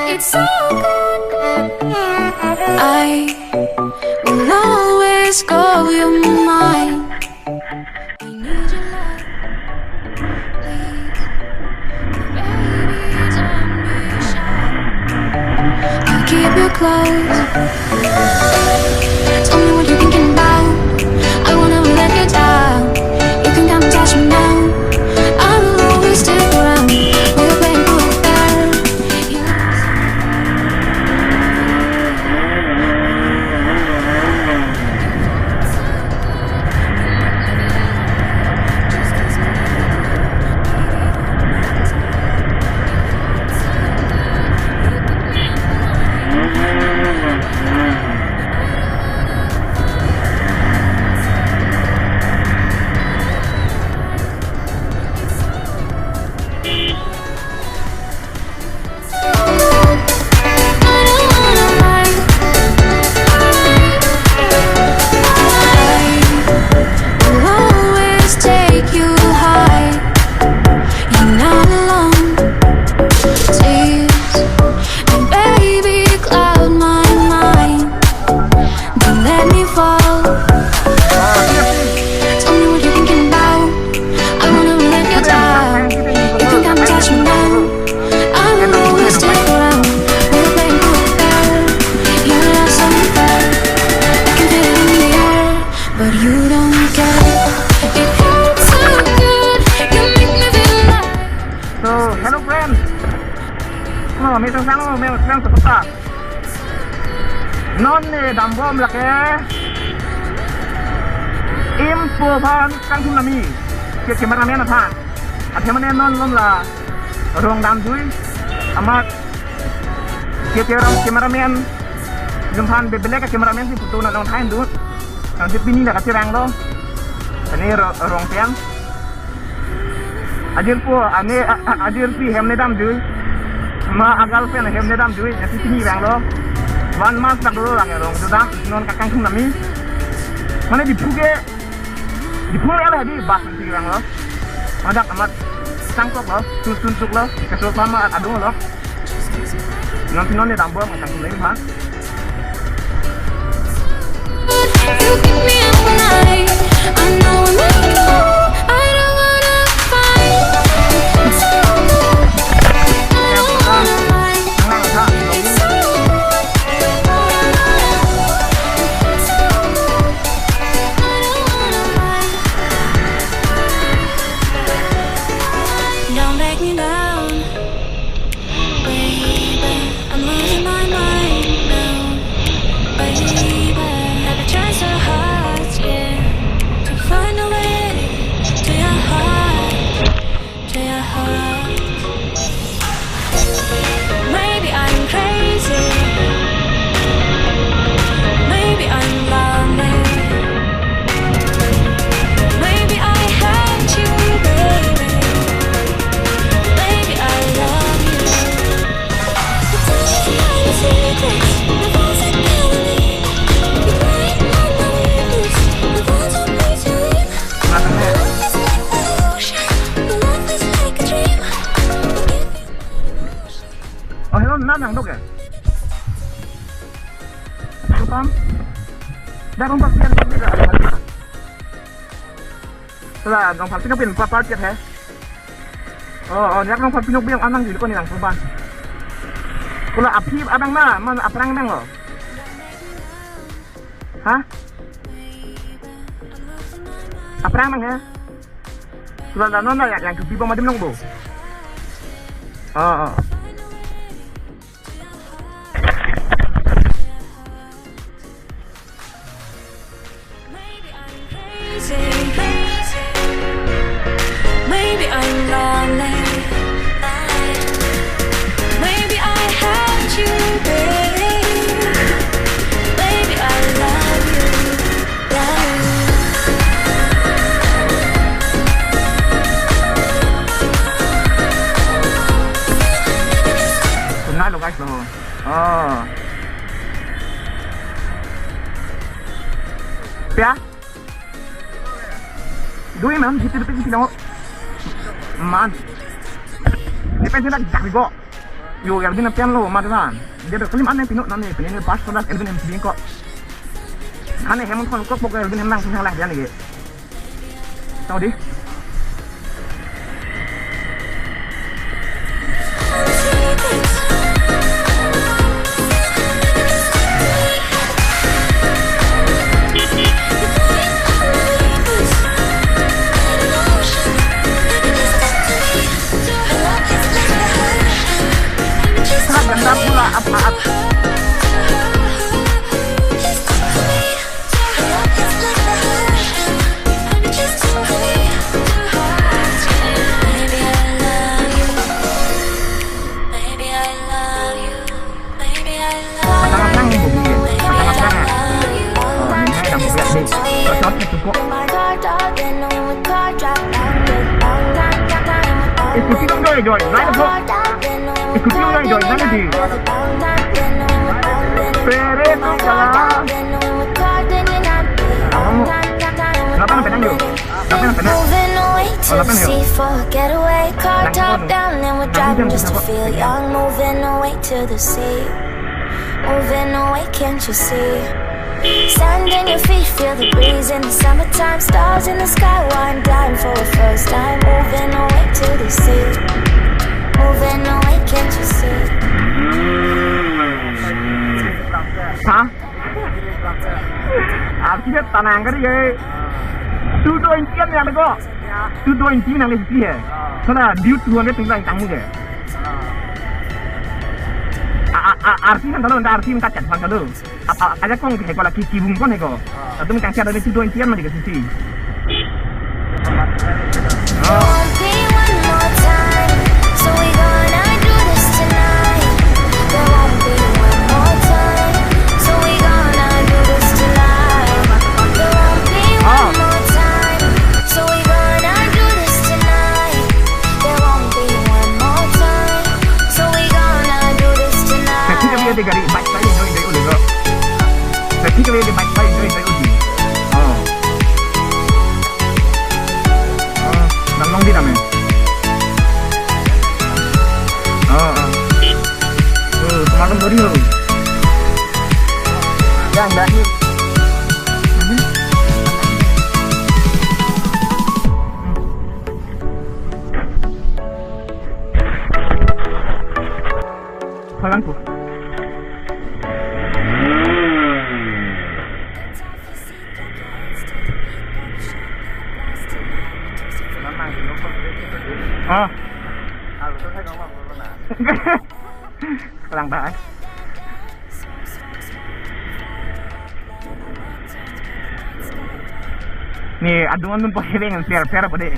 It's so good. I will always call you mine. I need your love, please. Baby, don't be shy. I'll keep you close. Tell me what you're thinking about. I will never let you down. You can come and touch me now. I will always stick around. We're playing pool there. Hello friend. May sang sekolah. Non ni dambom lah ke. Impo pan kang tum nami. Cameraman apa? Cameraman non lom lah. Rong dam dui. Amat. Orang cameraman. Jumpan bebelek cameraman si foto nak orang tain dulu. Nanti pini nak kasih rang lo. Ini rong tiang. Adir po, ane adir pi hem nedam duy, ma agal pen hem nedam duy, nanti sini bang lo, 1 month tak dulu lang erong, sudah non kakang kum nami, mana di puge ada di bas nanti bang lo, ada amat sangkok lo, suntuk lo, kesel sama adu lo, nanti non nedam bo macam kum lain bang. Nang dok ya? Paham? Dah rompak pian juga. Setelah rompak pinok pian apa aja ya? Oh, yak rompak pinok pian anang di kau ni lang perubahan. Kalau api abang mana aprang bang lo? Hah? Aprang bang ya? Sudah dah nona yang kupi pemadim nong bo. Oh. Guys lo. Oh. Pia? Dui mam, gitu depan sini dong. Man. Dia pengen nak jadi kok. Yo, Elvin nak pian lo, macam dia dah kelim aneh pinok nanti, ini pas sudah Elvin yang pilih kok. Aneh hemon kok pokok Elvin hemang sini lah dia ni. Tahu di? Ganda pula apa-apa. Ikuti dong Joy, naik dong. Ikuti dong Joy, naik di. Pere jalan. Kenapa nak penang Joy? Kenapa nak penang? Get away, car top down, and we're driving just to feel young. Moving away to the sea, moving away, can't you see? Sand in your feet, feel the breeze in the summertime. Stars in the sky, wind down for the first time. Moving away to the sea, moving away, can't you see? Hả? Artinya tanang kan dia. Tu doing kian yang tu. Tu doing kian yang lebih sih. Karena dia tu orang tinggal yang tamu je. Arti kan kalau arti minta cat bang kalau. Ada kong heko lagi kibung kon heko. Atau minta cat ada tu doing kian macam tu sih. Dia gari bike saya join dari udah kok. Tapi kalau dia bike saya join dari uji. Dan long di dalam. Semalam tadi loh. Yang lagi. Jalan tuh. Lang ba? Ni aduan nun po hiling ang pera pa di.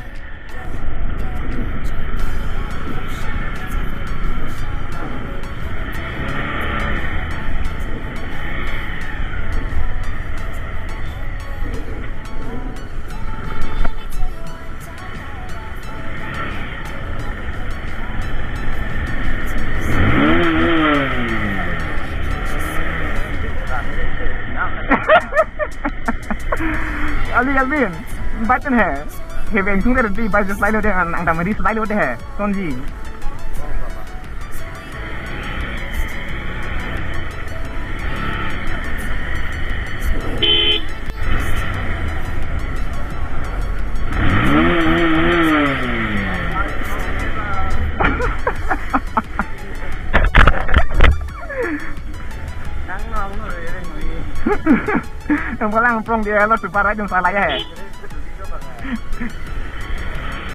Alvin, baca ni, heaven tu ada di baca slide lo deh, angka meri slide lo deh, konji. Yang paling prong dia lo super aja salah ya.